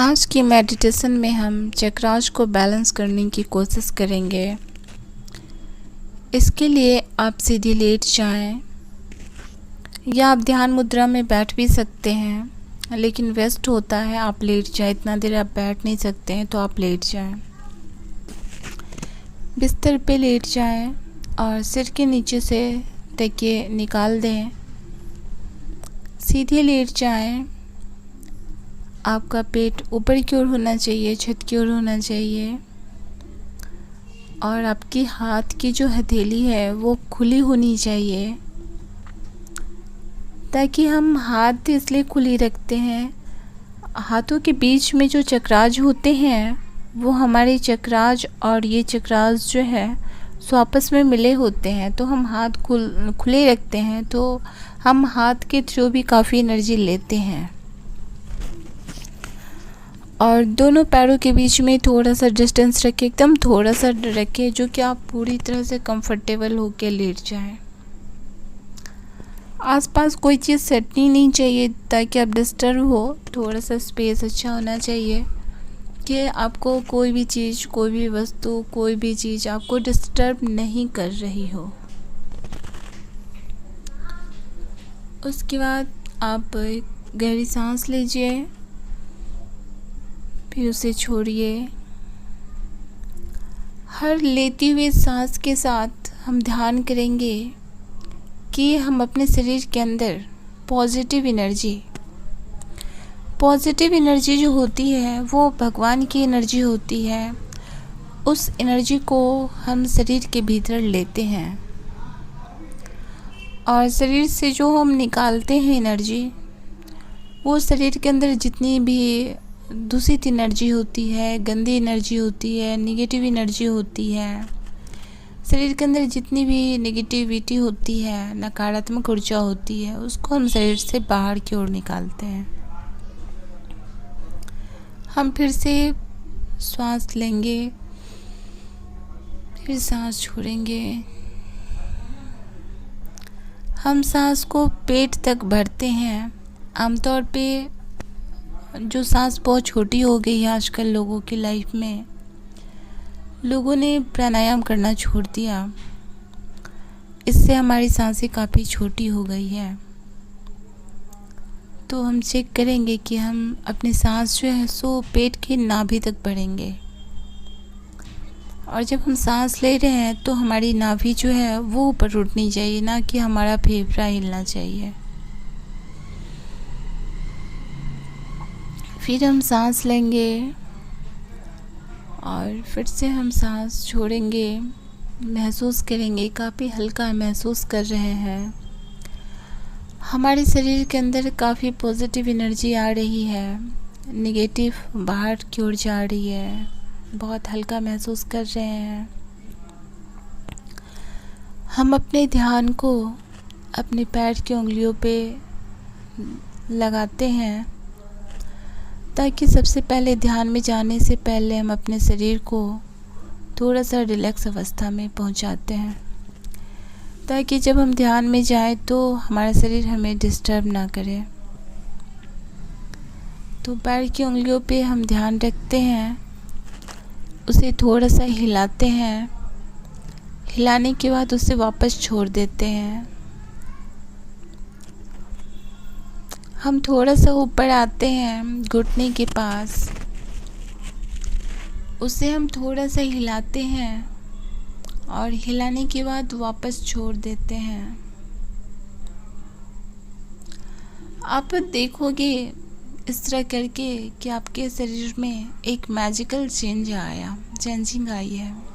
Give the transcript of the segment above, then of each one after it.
आज की मेडिटेशन में हम चक्रास को बैलेंस करने की कोशिश करेंगे। इसके लिए आप सीधी लेट जाएं या आप ध्यान मुद्रा में बैठ भी सकते हैं, लेकिन बेस्ट होता है आप लेट जाएं। इतना देर आप बैठ नहीं सकते हैं तो आप लेट जाएं। बिस्तर पे लेट जाएं और सिर के नीचे से तकिए निकाल दें। सीधे लेट जाएं। आपका पेट ऊपर की ओर होना चाहिए, छत की ओर होना चाहिए और आपकी हाथ की जो हथेली है वो खुली होनी चाहिए। ताकि हम हाथ इसलिए खुली रखते हैं, हाथों के बीच में जो चक्रास होते हैं वो हमारे चक्रास और ये चक्रास जो है सो आपस में मिले होते हैं। तो हम हाथ खुले रखते हैं तो हम हाथ के थ्रू भी काफ़ी एनर्जी लेते हैं। और दोनों पैरों के बीच में थोड़ा सा डिस्टेंस रखें, एकदम थोड़ा सा रखें, जो कि आप पूरी तरह से कंफर्टेबल होकर लेट जाएं। आसपास कोई चीज़ सेटनी नहीं चाहिए ताकि आप डिस्टर्ब हो। थोड़ा सा स्पेस अच्छा होना चाहिए कि आपको कोई भी चीज़, कोई भी वस्तु, कोई भी चीज़ आपको डिस्टर्ब नहीं कर रही हो। उसके बाद आप गहरी सांस लीजिए, फिर उसे छोड़िए। हर लेती हुई सांस के साथ हम ध्यान करेंगे कि हम अपने शरीर के अंदर पॉजिटिव एनर्जी जो होती है वो भगवान की एनर्जी होती है। उस एनर्जी को हम शरीर के भीतर लेते हैं और शरीर से जो हम निकालते हैं एनर्जी, वो शरीर के अंदर जितनी भी दूषित एनर्जी होती है, गंदी एनर्जी होती है, नेगेटिव एनर्जी होती है, शरीर के अंदर जितनी भी नेगेटिविटी होती है, नकारात्मक ऊर्जा होती है, उसको हम शरीर से बाहर की ओर निकालते हैं। हम फिर से श्वास लेंगे, फिर सांस छोड़ेंगे। हम सांस को पेट तक भरते हैं। आमतौर पे जो सांस बहुत छोटी हो गई है आजकल लोगों की लाइफ में, लोगों ने प्राणायाम करना छोड़ दिया। इससे हमारी सांसें काफ़ी छोटी हो गई है। तो हम चेक करेंगे कि हम अपनी सांस जो है सो पेट के नाभि तक बढ़ेंगे। और जब हम सांस ले रहे हैं तो हमारी नाभि जो है वो ऊपर उठनी चाहिए, ना कि हमारा फेफड़ा हिलना चाहिए। फिर हम सांस लेंगे और फिर से हम सांस छोड़ेंगे। महसूस करेंगे काफ़ी हल्का महसूस कर रहे हैं। हमारे शरीर के अंदर काफ़ी पॉजिटिव एनर्जी आ रही है, नेगेटिव बाहर की ओर जा रही है। बहुत हल्का महसूस कर रहे हैं। हम अपने ध्यान को अपने पैर की उंगलियों पे लगाते हैं ताकि सबसे पहले ध्यान में जाने से पहले हम अपने शरीर को थोड़ा सा रिलैक्स अवस्था में पहुंचाते हैं, ताकि जब हम ध्यान में जाएं तो हमारा शरीर हमें डिस्टर्ब ना करे। तो पैर की उंगलियों पे हम ध्यान रखते हैं, उसे थोड़ा सा हिलाते हैं। हिलाने के बाद उसे वापस छोड़ देते हैं। हम थोड़ा सा ऊपर आते हैं घुटने के पास, उसे हम थोड़ा सा हिलाते हैं और हिलाने के बाद वापस छोड़ देते हैं। आप देखोगे इस तरह करके कि आपके शरीर में एक मैजिकल चेंजिंग आई है।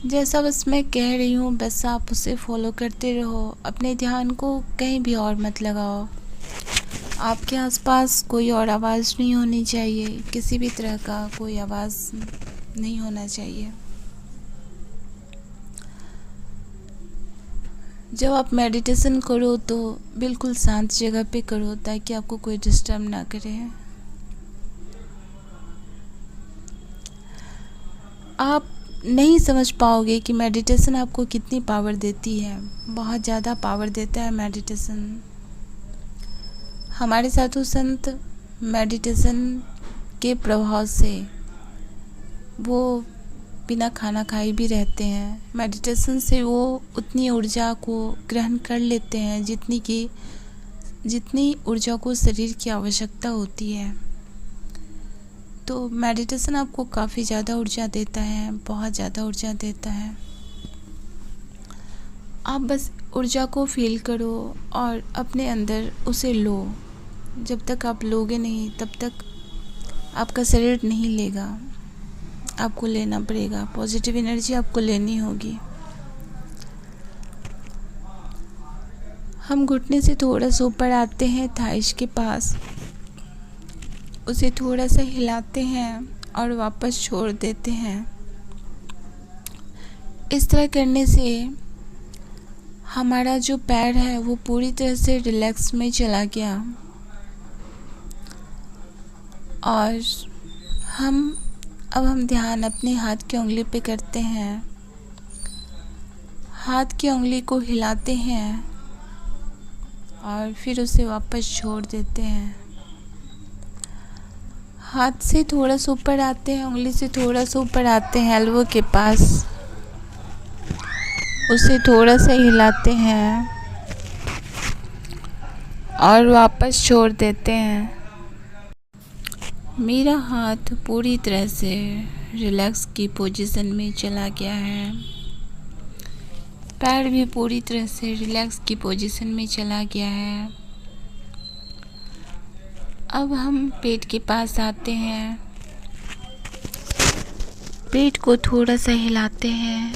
जैसा बस मैं कह रही हूँ बस आप उसे फॉलो करते रहो। अपने ध्यान को कहीं भी और मत लगाओ। आपके आसपास कोई और आवाज़ नहीं होनी चाहिए, किसी भी तरह का कोई आवाज़ नहीं होना चाहिए। जब आप मेडिटेशन करो तो बिल्कुल शांत जगह पे करो ताकि आपको कोई डिस्टर्ब ना करे। आप नहीं समझ पाओगे कि मेडिटेशन आपको कितनी पावर देती है। बहुत ज़्यादा पावर देता है मेडिटेशन। हमारे साधु संत मेडिटेशन के प्रभाव से वो बिना खाना खाए भी रहते हैं। मेडिटेशन से वो उतनी ऊर्जा को ग्रहण कर लेते हैं जितनी ऊर्जा को शरीर की आवश्यकता होती है। तो मेडिटेशन आपको काफ़ी ज़्यादा ऊर्जा देता है, बहुत ज़्यादा ऊर्जा देता है। आप बस ऊर्जा को फील करो और अपने अंदर उसे लो। जब तक आप लोगे नहीं तब तक आपका शरीर नहीं लेगा, आपको लेना पड़ेगा। पॉजिटिव एनर्जी आपको लेनी होगी। हम घुटने से थोड़ा सा ऊपर आते हैं थाइस के पास, उसे थोड़ा सा हिलाते हैं और वापस छोड़ देते हैं। इस तरह करने से हमारा जो पैर है वो पूरी तरह से रिलैक्स में चला गया और अब हम ध्यान अपने हाथ की उंगली पे करते हैं। हाथ की उंगली को हिलाते हैं और फिर उसे वापस छोड़ देते हैं। हाथ से थोड़ा सा ऊपर आते हैं, उंगली से थोड़ा सा ऊपर आते हैं एल्बो के पास, उसे थोड़ा सा हिलाते हैं और वापस छोड़ देते हैं। मेरा हाथ पूरी तरह से रिलैक्स की पोजीशन में चला गया है। पैर भी पूरी तरह से रिलैक्स की पोजीशन में चला गया है। अब हम पेट के पास आते हैं, पेट को थोड़ा सा हिलाते हैं,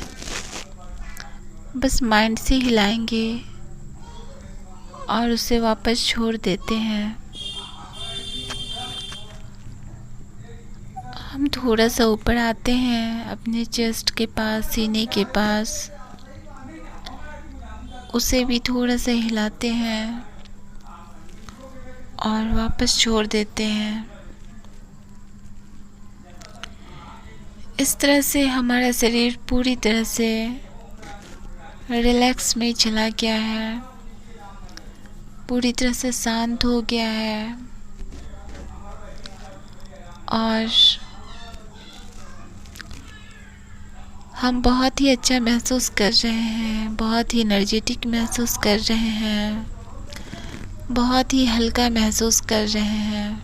बस माइंड से हिलाएंगे और उसे वापस छोड़ देते हैं। हम थोड़ा सा ऊपर आते हैं अपने चेस्ट के पास, सीने के पास, उसे भी थोड़ा सा हिलाते हैं और वापस छोड़ देते हैं। इस तरह से हमारा शरीर पूरी तरह से रिलैक्स में चला गया है, पूरी तरह से शांत हो गया है और हम बहुत ही अच्छा महसूस कर रहे हैं, बहुत ही एनर्जेटिक महसूस कर रहे हैं, बहुत ही हल्का महसूस कर रहे हैं।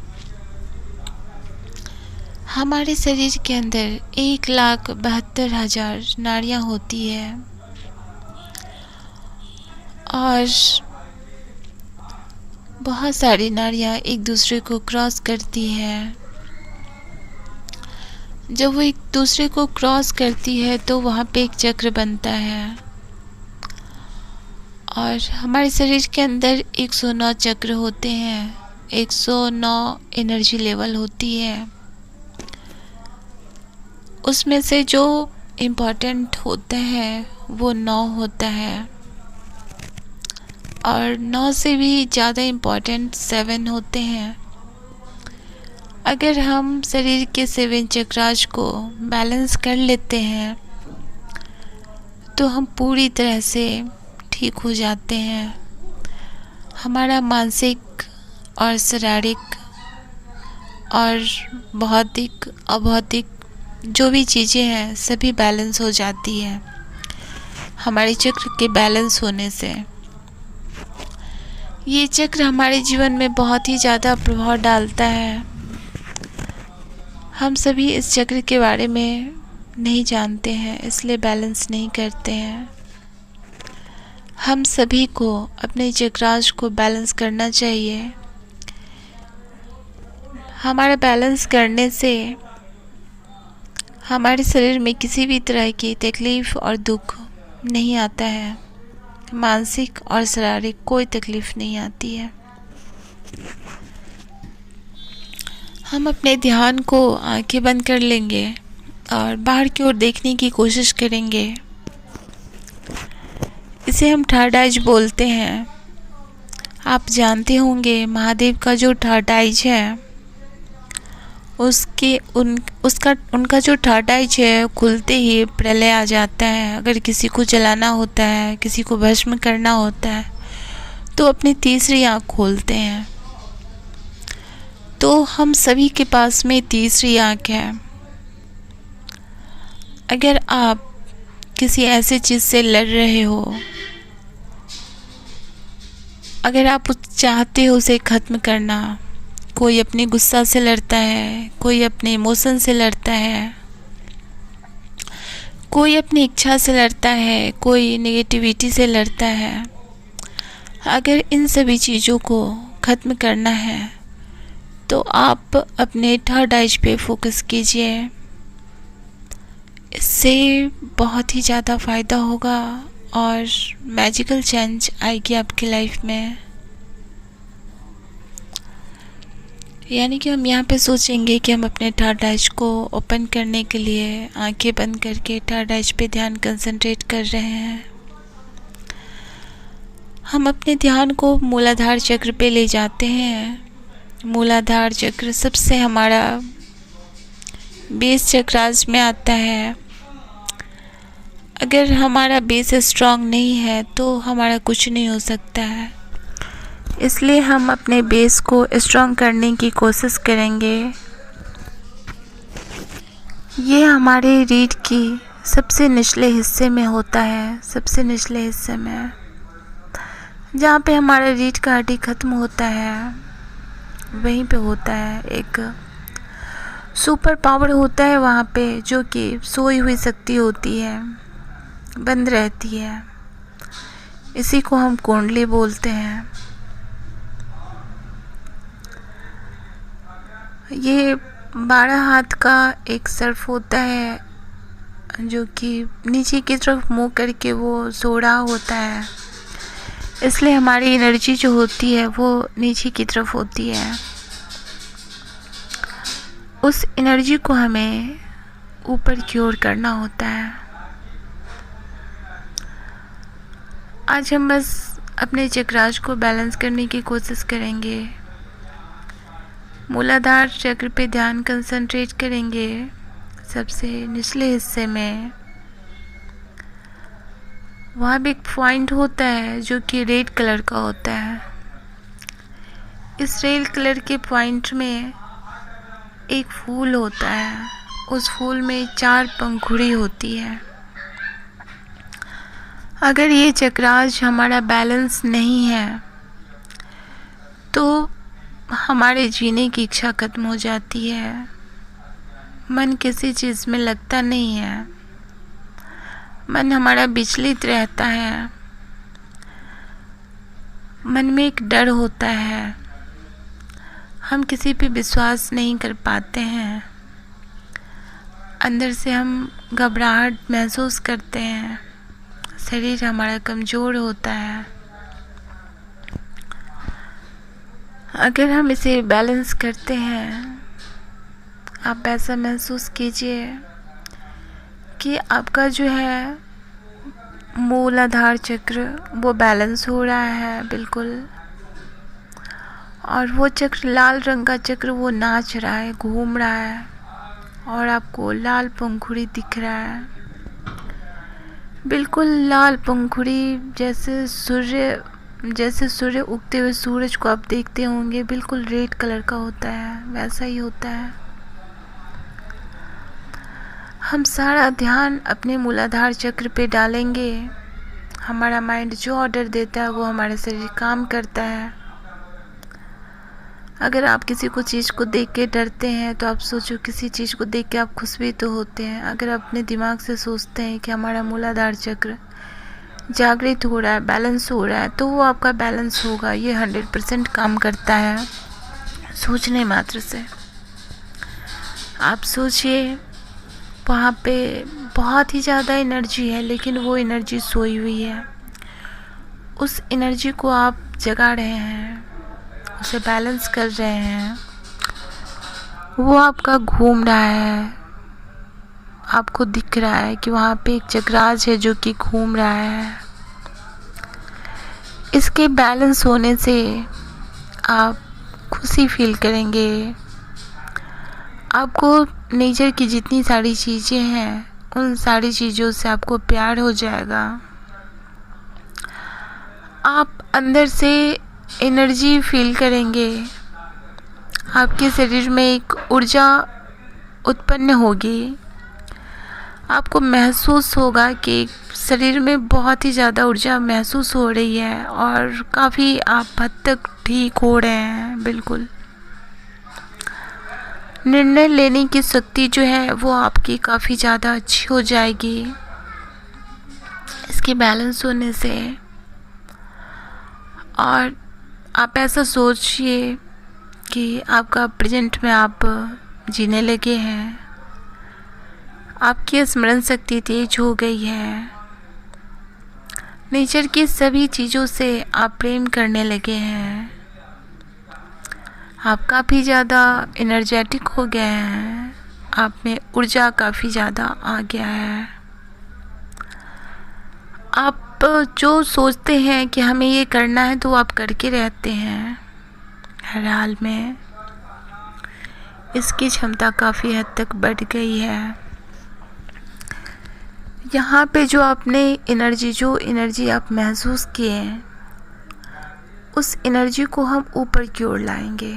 हमारे शरीर के अंदर 1,72,000 नाड़ियाँ होती है और बहुत सारी नाड़ियाँ एक दूसरे को क्रॉस करती है। जब वो एक दूसरे को क्रॉस करती है तो वहाँ पे एक चक्र बनता है और हमारे शरीर के अंदर 109 चक्र होते हैं, 109 एनर्जी लेवल होती है। उसमें से जो इम्पोर्टेंट होता है वो 9 होता है और 9 से भी ज़्यादा इम्पोर्टेंट 7 होते हैं। अगर हम शरीर के 7 चक्रास को बैलेंस कर लेते हैं तो हम पूरी तरह से ठीक हो जाते हैं। हमारा मानसिक और शारीरिक और भौतिक अभौतिक जो भी चीज़ें हैं सभी बैलेंस हो जाती हैं हमारे चक्र के बैलेंस होने से। ये चक्र हमारे जीवन में बहुत ही ज़्यादा प्रभाव डालता है। हम सभी इस चक्र के बारे में नहीं जानते हैं, इसलिए बैलेंस नहीं करते हैं। हम सभी को अपने चक्रास को बैलेंस करना चाहिए। हमारा बैलेंस करने से हमारे शरीर में किसी भी तरह की तकलीफ़ और दुख नहीं आता है, मानसिक और शारीरिक कोई तकलीफ़ नहीं आती है। हम अपने ध्यान को आंखें बंद कर लेंगे और बाहर की ओर देखने की कोशिश करेंगे। इसे हम थर्ड आइज बोलते हैं। आप जानते होंगे महादेव का जो थर्ड आइज है उनका जो थर्ड आइज है खुलते ही प्रलय आ जाता है। अगर किसी को जलाना होता है, किसी को भस्म करना होता है तो अपनी तीसरी आँख खोलते हैं। तो तो हम सभी के पास में तीसरी आँख है। अगर आप किसी ऐसे चीज़ से लड़ रहे हो, अगर आप चाहते हो उसे ख़त्म करना, कोई अपने गुस्सा से लड़ता है, कोई अपने इमोशन से लड़ता है, कोई अपनी इच्छा से लड़ता है, कोई नेगेटिविटी से लड़ता है। अगर इन सभी चीज़ों को ख़त्म करना है तो आप अपने थर्ड आइज पे फोकस कीजिए। इससे बहुत ही ज़्यादा फ़ायदा होगा और मैजिकल चेंज आएगी आपकी लाइफ में। यानी कि हम यहाँ पे सोचेंगे कि हम अपने थर्ड आइज को ओपन करने के लिए आंखें बंद करके थर्ड आइज पे ध्यान कंसंट्रेट कर रहे हैं। हम अपने ध्यान को मूलाधार चक्र पे ले जाते हैं। मूलाधार चक्र सबसे हमारा बेस चक्रास में आता है। अगर हमारा बेस स्ट्रांग नहीं है तो हमारा कुछ नहीं हो सकता है। इसलिए हम अपने बेस को स्ट्रांग करने की कोशिश करेंगे। ये हमारे रीढ़ की सबसे निचले हिस्से में होता है, सबसे निचले हिस्से में, जहाँ पे हमारा रीढ़ का हड्डी ख़त्म होता है, वहीं पे होता है। एक सुपर पावर होता है वहाँ पे, जो कि सोई हुई शक्ति होती है, बंद रहती है। इसी को हम कुंडली बोलते हैं। ये 12 हाथ का एक सर्प होता है जो कि नीचे की तरफ मुँह करके वो सो रहा होता है। इसलिए हमारी एनर्जी जो होती है वो नीचे की तरफ होती है। उस एनर्जी को हमें ऊपर की ओर करना होता है। आज हम बस अपने चक्रास को बैलेंस करने की कोशिश करेंगे। मूलाधार चक्र पे ध्यान कंसंट्रेट करेंगे, सबसे निचले हिस्से में। वहाँ भी एक पॉइंट होता है जो कि रेड कलर का होता है। इस रेड कलर के पॉइंट में एक फूल होता है। उस फूल में 4 पंखुड़ी होती है। अगर ये चक्रास हमारा बैलेंस नहीं है तो हमारे जीने की इच्छा खत्म हो जाती है। मन किसी चीज़ में लगता नहीं है। मन हमारा विचलित रहता है। मन में एक डर होता है। हम किसी पे विश्वास नहीं कर पाते हैं। अंदर से हम घबराहट महसूस करते हैं। शरीर हमारा कमज़ोर होता है। अगर हम इसे बैलेंस करते हैं, आप ऐसा महसूस कीजिए कि आपका जो है मूलाधार चक्र वो बैलेंस हो रहा है बिल्कुल, और वो चक्र लाल रंग का चक्र वो नाच रहा है, घूम रहा है, और आपको लाल पंखुड़ी दिख रहा है, बिल्कुल लाल पंखुड़ी। जैसे सूर्य उगते हुए सूरज को आप देखते होंगे, बिल्कुल रेड कलर का होता है, वैसा ही होता है। हम सारा ध्यान अपने मूलाधार चक्र पे डालेंगे। हमारा माइंड जो ऑर्डर देता है वो हमारा शरीर काम करता है। अगर आप किसी को चीज़ को देख के डरते हैं तो आप सोचो किसी चीज़ को देख के आप खुश भी तो होते हैं। अगर आप अपने दिमाग से सोचते हैं कि हमारा मूलाधार चक्र जागृत हो रहा है, बैलेंस हो रहा है, तो वो आपका बैलेंस होगा। ये 100% काम करता है सोचने मात्र से। आप सोचिए, वहाँ पे बहुत ही ज़्यादा एनर्जी है, लेकिन वो एनर्जी सोई हुई है। उस एनर्जी को आप जगा रहे हैं, उसे बैलेंस कर रहे हैं। वो आपका घूम रहा है, आपको दिख रहा है कि वहाँ पे एक चक्रास है जो कि घूम रहा है। इसके बैलेंस होने से आप खुशी फील करेंगे। आपको नेचर की जितनी सारी चीज़ें हैं उन सारी चीज़ों से आपको प्यार हो जाएगा। आप अंदर से एनर्जी फील करेंगे। आपके शरीर में एक ऊर्जा उत्पन्न होगी। आपको महसूस होगा कि शरीर में बहुत ही ज़्यादा ऊर्जा महसूस हो रही है और काफ़ी आप हद तक ठीक हो रहे हैं। बिल्कुल निर्णय लेने की शक्ति जो है वो आपकी काफ़ी ज़्यादा अच्छी हो जाएगी इसके बैलेंस होने से। और आप ऐसा सोचिए कि आपका प्रेजेंट में आप जीने लगे हैं, आपकी स्मरण शक्ति तेज हो गई है, नेचर की सभी चीज़ों से आप प्रेम करने लगे हैं, आप काफ़ी ज़्यादा एनर्जेटिक हो गए हैं, आप में ऊर्जा काफ़ी ज़्यादा आ गया है। आप जो सोचते हैं कि हमें ये करना है तो आप करके रहते हैं हर हाल में। इसकी क्षमता काफ़ी हद तक बढ़ गई है। यहाँ पे जो एनर्जी आप महसूस किए उस एनर्जी को हम ऊपर की ओर लाएंगे।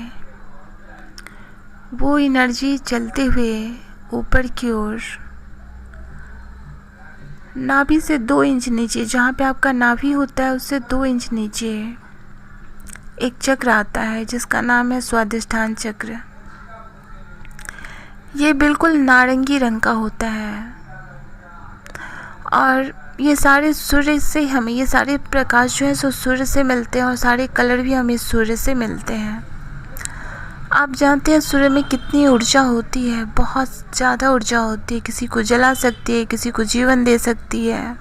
वो एनर्जी चलते हुए ऊपर की ओर नाभि से 2 इंच नीचे, जहाँ पे आपका नाभि होता है उससे 2 इंच नीचे एक चक्र आता है जिसका नाम है स्वादिष्ठान चक्र। ये बिल्कुल नारंगी रंग का होता है और ये सारे सूर्य से हमें ये सारे प्रकाश जो है सो सूर्य से मिलते हैं और सारे कलर भी हमें सूर्य से मिलते हैं। आप जानते हैं सूर्य में कितनी ऊर्जा होती है, बहुत ज़्यादा ऊर्जा होती है, किसी को जला सकती है, किसी को जीवन दे सकती है।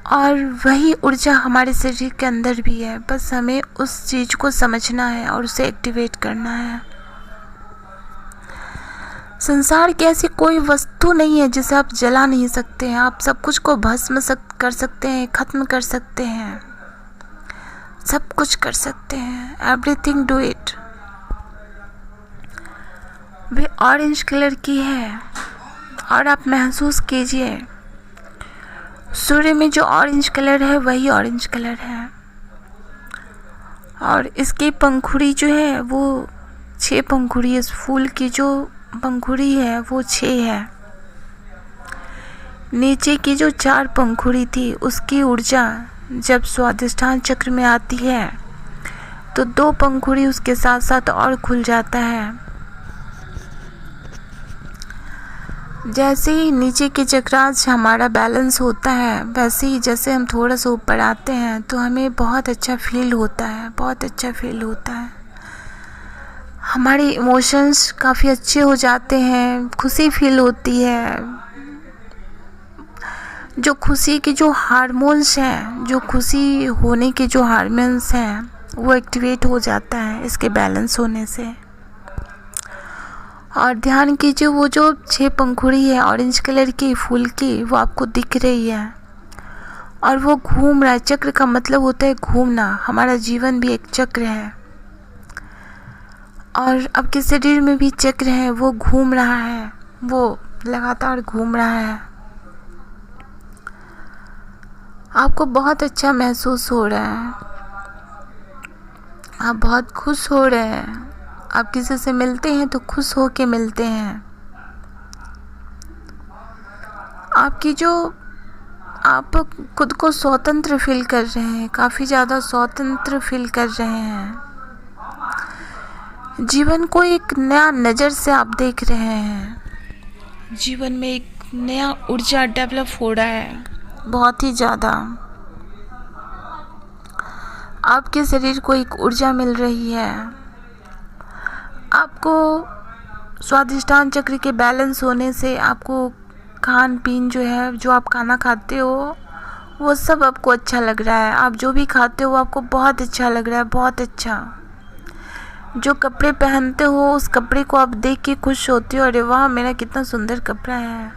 और वही ऊर्जा हमारे शरीर के अंदर भी है, बस हमें उस चीज़ को समझना है और उसे एक्टिवेट करना है। संसार की ऐसी कोई वस्तु नहीं है जिसे आप जला नहीं सकते हैं। आप सब कुछ को भस्म कर सकते हैं, ख़त्म कर सकते हैं, सब कुछ कर सकते हैं। Everything do it. Way orange colour की है और आप महसूस कीजिए सूर्य में जो ऑरेंज कलर है वही ऑरेंज कलर है और इसकी पंखुड़ी जो है वो 6 पंखुड़ी, इस फूल की जो पंखुड़ी है वो 6 है। नीचे की जो 4 पंखुड़ी थी उसकी ऊर्जा जब स्वादिष्ठान चक्र में आती है तो 2 पंखुड़ी उसके साथ साथ और खुल जाता है। जैसे ही नीचे के चक्रांश हमारा बैलेंस होता है वैसे ही जैसे हम थोड़ा सा ऊपर आते हैं तो हमें बहुत अच्छा फील होता है, बहुत अच्छा फील होता है। हमारे इमोशंस काफ़ी अच्छे हो जाते हैं, खुशी फील होती है। जो खुशी के जो हार्मोन्स हैं, जो खुशी होने के जो हार्मोन्स हैं वो एक्टिवेट हो जाता है इसके बैलेंस होने से। और ध्यान कीजिए वो जो 6 पंखुड़ी है ऑरेंज कलर की फूल की वो आपको दिख रही है और वो घूम रहा है। चक्र का मतलब होता है घूमना। हमारा जीवन भी एक चक्र है और आपके शरीर में भी चक्र है, वो घूम रहा है, वो लगातार घूम रहा है। आपको बहुत अच्छा महसूस हो रहा है, आप बहुत खुश हो रहे हैं। आप किसी से मिलते हैं तो खुश हो के मिलते हैं। आपकी जो आप खुद को स्वतंत्र फील कर रहे हैं, काफ़ी ज़्यादा स्वतंत्र फील कर रहे हैं। जीवन को एक नया नज़र से आप देख रहे हैं। जीवन में एक नया ऊर्जा डेवलप हो रहा है, बहुत ही ज़्यादा। आपके शरीर को एक ऊर्जा मिल रही है। आपको स्वादिष्ठान चक्र के बैलेंस होने से आपको खान पीन जो है, जो आप खाना खाते हो वो सब आपको अच्छा लग रहा है। आप जो भी खाते हो वो आपको बहुत अच्छा लग रहा है, बहुत अच्छा। जो कपड़े पहनते हो उस कपड़े को आप देख के खुश होते हो, अरे वाह मेरा कितना सुंदर कपड़ा है।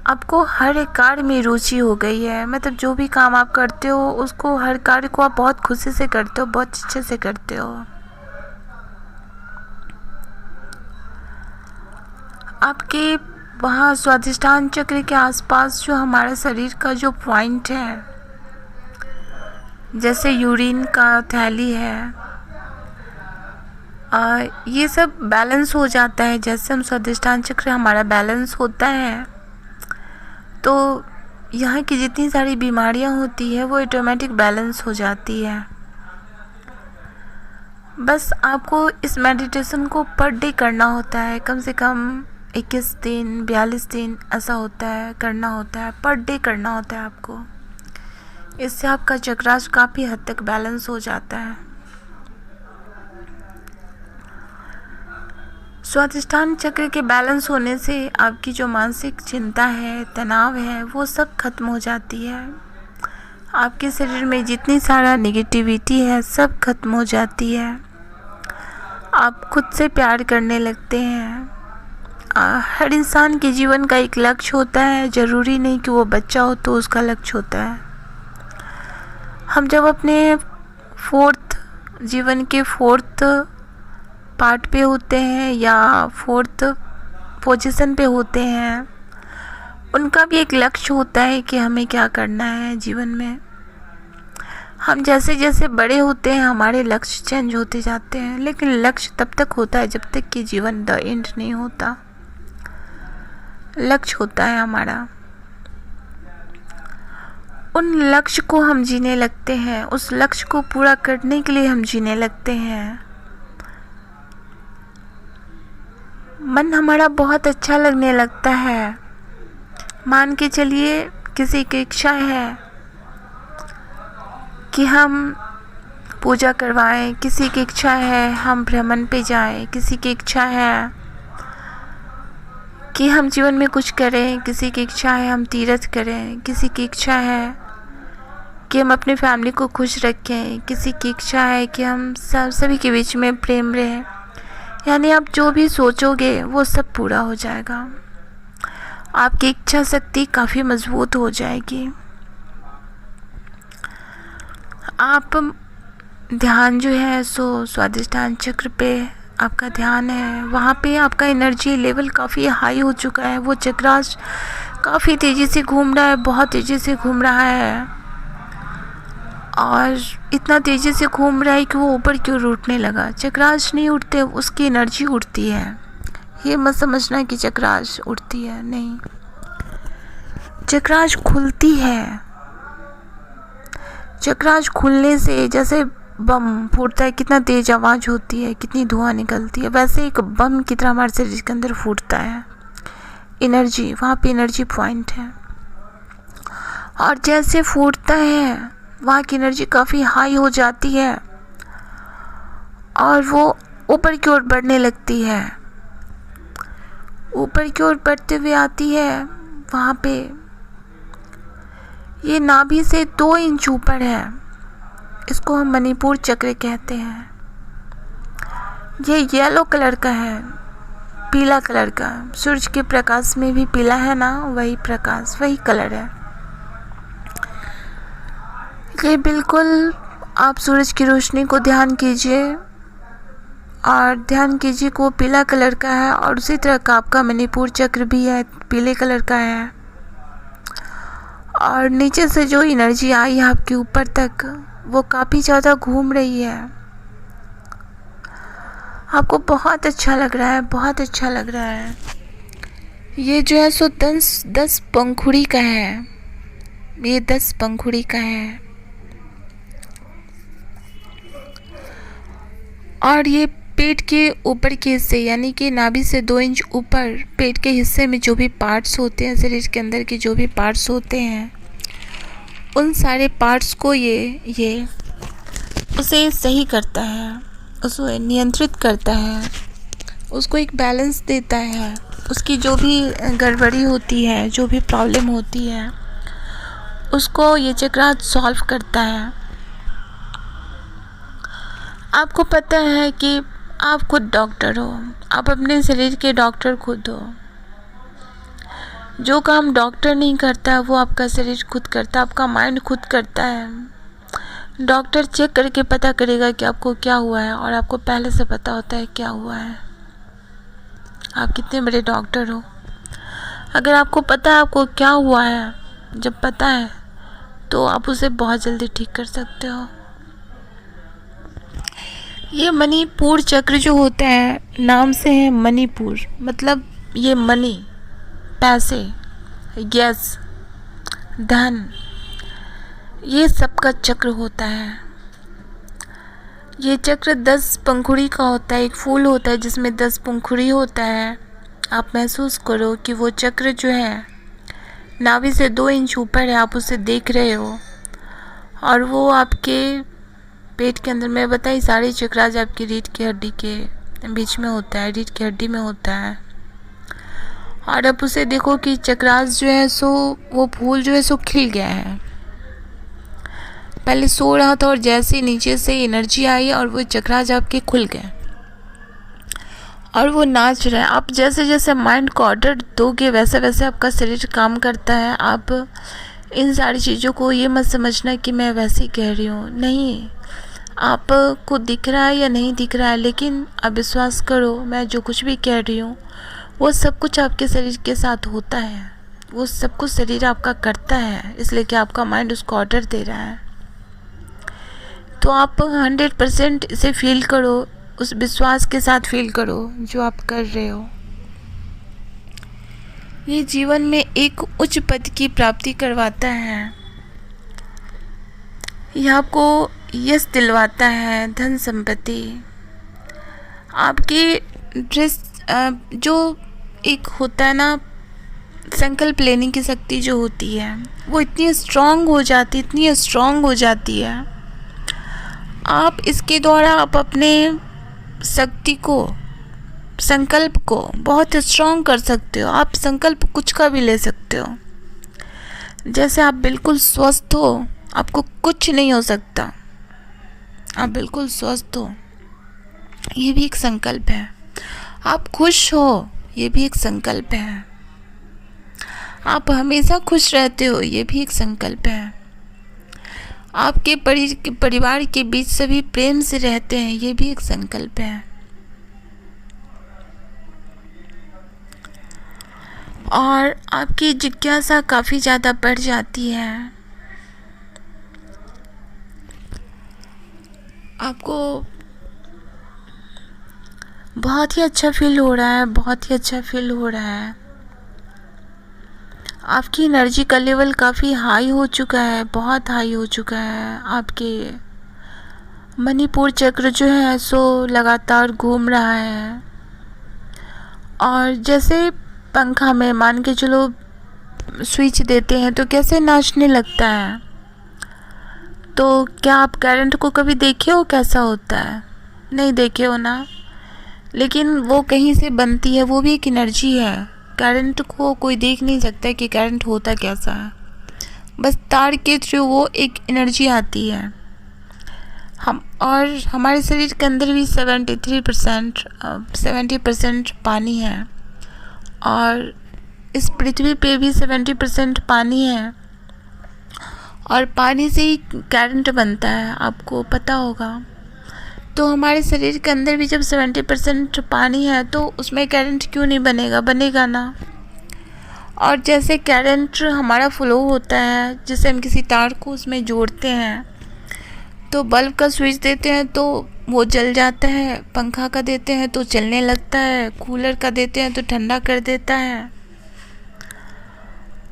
आपको हर एक कार्य में रुचि हो गई है। मतलब जो भी काम आप करते हो उसको, हर कार्य को आप बहुत खुशी से करते हो, बहुत अच्छे से करते हो। आपके वहाँ स्वादिष्ठान चक्र के आसपास जो हमारे शरीर का जो पॉइंट है, जैसे यूरिन का थैली है, ये सब बैलेंस हो जाता है। जैसे हम स्वादिष्टान चक्र हमारा बैलेंस होता है तो यहाँ की जितनी सारी बीमारियाँ होती है वो ऑटोमेटिक बैलेंस हो जाती है। बस आपको इस मेडिटेशन को पर डे करना होता है, कम से कम 21 दिन 42 दिन ऐसा होता है, करना होता है, पर डे करना होता है आपको। इससे आपका चक्रास काफ़ी हद तक बैलेंस हो जाता है। स्वादिष्टान चक्र के बैलेंस होने से आपकी जो मानसिक चिंता है, तनाव है, वो सब खत्म हो जाती है। आपके शरीर में जितनी सारा नेगेटिविटी है सब खत्म हो जाती है। आप खुद से प्यार करने लगते हैं। हर इंसान के जीवन का एक लक्ष्य होता है, ज़रूरी नहीं कि वो बच्चा हो तो उसका लक्ष्य होता है। हम जब अपने जीवन के फोर्थ पार्ट पे होते हैं या फोर्थ पोजीशन पे होते हैं, उनका भी एक लक्ष्य होता है कि हमें क्या करना है जीवन में। हम जैसे जैसे बड़े होते हैं हमारे लक्ष्य चेंज होते जाते हैं, लेकिन लक्ष्य तब तक होता है जब तक कि जीवन द एंड नहीं होता। लक्ष्य होता है हमारा, उन लक्ष्य को हम जीने लगते हैं, उस लक्ष्य को पूरा करने के लिए हम जीने लगते हैं। मन हमारा बहुत अच्छा लगने लगता है। मान के चलिए किसी की इच्छा है कि हम पूजा करवाएं, किसी की इच्छा है हम भ्रमण पे जाएं, किसी की इच्छा है कि हम जीवन में कुछ करें, किसी की इच्छा है हम तीर्थ करें, किसी की इच्छा है कि हम अपने फैमिली को खुश रखें, किसी की इच्छा है कि हम सभी के बीच में प्रेम रहें। यानी आप जो भी सोचोगे वो सब पूरा हो जाएगा। आपकी इच्छा शक्ति काफ़ी मजबूत हो जाएगी। आप ध्यान जो है सो स्वादिष्टान चक्र पे आपका ध्यान है, वहाँ पे आपका एनर्जी लेवल काफ़ी हाई हो चुका है। वो चक्रास काफ़ी तेज़ी से घूम रहा है, बहुत तेज़ी से घूम रहा है, और इतना तेज़ी से घूम रहा है कि वो ऊपर की ओर उठने लगा। चक्रास नहीं उठते, उसकी एनर्जी उठती है। ये मत समझना कि चक्रास उठती है, नहीं, चक्रास खुलती है। चक्रास खुलने से जैसे बम फूटता है, कितना तेज आवाज़ होती है, कितनी धुआं निकलती है, वैसे एक बम की तरह हमारे शरीर के अंदर फूटता है। एनर्जी, वहाँ पे एनर्जी पॉइंट है, और जैसे फूटता है वहाँ की एनर्जी काफ़ी हाई हो जाती है और वो ऊपर की ओर बढ़ने लगती है। ऊपर की ओर बढ़ते हुए आती है, वहाँ पे ये नाभि से 2 इंच ऊपर है। इसको हम मणिपुर चक्र कहते हैं। ये येलो कलर का है, पीला कलर का। सूरज के प्रकाश में भी पीला है ना, वही प्रकाश, वही कलर है। ये बिल्कुल आप सूरज की रोशनी को ध्यान कीजिए और ध्यान कीजिए को पीला कलर का है, और उसी तरह का आपका मणिपुर चक्र भी है, पीले कलर का है। और नीचे से जो एनर्जी आई है आपके ऊपर तक, वो काफ़ी ज़्यादा घूम रही है। आपको बहुत अच्छा लग रहा है, बहुत अच्छा लग रहा है। ये जो है सो 10 पंखुड़ी का है, ये 10 पंखुड़ी का है। और ये पेट के ऊपर के हिस्से यानी कि नाभि से 2 इंच ऊपर पेट के हिस्से में जो भी पार्ट्स होते हैं, शरीर के अंदर के जो भी पार्ट्स होते हैं, उन सारे पार्ट्स को ये उसे सही करता है, उसे नियंत्रित करता है, उसको एक बैलेंस देता है। उसकी जो भी गड़बड़ी होती है, जो भी प्रॉब्लम होती है, उसको ये चक्र सॉल्व करता है। आपको पता है कि आप खुद डॉक्टर हो, आप अपने शरीर के डॉक्टर खुद हो। जो काम डॉक्टर नहीं करता वो आपका शरीर खुद करता है, आपका माइंड खुद करता है। डॉक्टर चेक करके पता करेगा कि आपको क्या हुआ है, और आपको पहले से पता होता है क्या हुआ है। आप कितने बड़े डॉक्टर हो, अगर आपको पता है आपको क्या हुआ है, जब पता है तो आप उसे बहुत जल्दी ठीक कर सकते हो। ये मणिपुर चक्र जो होता है, नाम से है मणिपुर, मतलब ये मनी, पैसे, यश, धन, ये सबका चक्र होता है। ये चक्र 10 पंखुड़ी का होता है। एक फूल होता है जिसमें 10 पंखुड़ी होता है। आप महसूस करो कि वो चक्र जो है नाभि से 2 इंच ऊपर है, आप उसे देख रहे हो, और वो आपके पेट के अंदर, मैं बताई, सारे चक्राज आपकी रीढ़ की हड्डी के बीच में होता है, रीढ़ की हड्डी में होता है। और अब उसे देखो कि चक्रास जो है सो, वो फूल जो है सो खिल गया है। पहले सो रहा था और जैसे नीचे से एनर्जी आई और वो चक्रास आपके खुल गए और वो नाच रहा है। आप जैसे जैसे माइंड को ऑर्डर दोगे वैसे वैसे आपका शरीर काम करता है। आप इन सारी चीज़ों को ये मत समझना कि मैं वैसे ही कह रही हूँ, नहीं, आपको दिख रहा है या नहीं दिख रहा है, लेकिन आप विश्वास करो, मैं जो कुछ भी कह रही हूँ वो सब कुछ आपके शरीर के साथ होता है। वो सब कुछ शरीर आपका करता है, इसलिए कि आपका माइंड उसको ऑर्डर दे रहा है। तो आप 100% इसे फील करो, उस विश्वास के साथ फील करो जो आप कर रहे हो। ये जीवन में एक उच्च पद की प्राप्ति करवाता है, यह आपको यश दिलवाता है, धन संपत्ति, आपकी ड्रेस, जो एक होता है ना, संकल्प लेने की शक्ति जो होती है वो इतनी स्ट्रांग हो जाती, इतनी स्ट्रांग हो जाती है। आप इसके द्वारा आप अपने शक्ति को, संकल्प को बहुत स्ट्रांग कर सकते हो। आप संकल्प कुछ का भी ले सकते हो। जैसे आप बिल्कुल स्वस्थ हो, आपको कुछ नहीं हो सकता, आप बिल्कुल स्वस्थ हो, ये भी एक संकल्प है। आप खुश हो, ये भी एक संकल्प है। आप हमेशा खुश रहते हो, ये भी एक संकल्प है। आपके परिवार के बीच सभी प्रेम से रहते हैं, ये भी एक संकल्प है। और आपकी जिज्ञासा काफ़ी ज़्यादा बढ़ जाती है। आपको बहुत ही अच्छा फील हो रहा है, बहुत ही अच्छा फील हो रहा है। आपकी एनर्जी का लेवल काफ़ी हाई हो चुका है, बहुत हाई हो चुका है। आपके मणिपुर चक्र जो है सो लगातार घूम रहा है, और जैसे पंखा में मान के चलो स्विच देते हैं तो कैसे नाचने लगता है। तो क्या आप करंट को कभी देखे हो कैसा होता है? नहीं देखे हो ना, लेकिन वो कहीं से बनती है, वो भी एक एनर्जी है। करंट को कोई देख नहीं सकता कि करंट होता कैसा है, बस तार के थ्रू वो एक एनर्जी आती है। हम और हमारे शरीर के अंदर भी 70% पानी है, और इस पृथ्वी पे भी 70% पानी है, और पानी से ही करंट बनता है, आपको पता होगा। तो हमारे शरीर के अंदर भी जब 70% पानी है तो उसमें करंट क्यों नहीं बनेगा, बनेगा ना। और जैसे करंट हमारा फ्लो होता है, जैसे हम किसी तार को उसमें जोड़ते हैं, तो बल्ब का स्विच देते हैं तो वो जल जाता है, पंखा का देते हैं तो चलने लगता है, कूलर का देते हैं तो ठंडा कर देता है।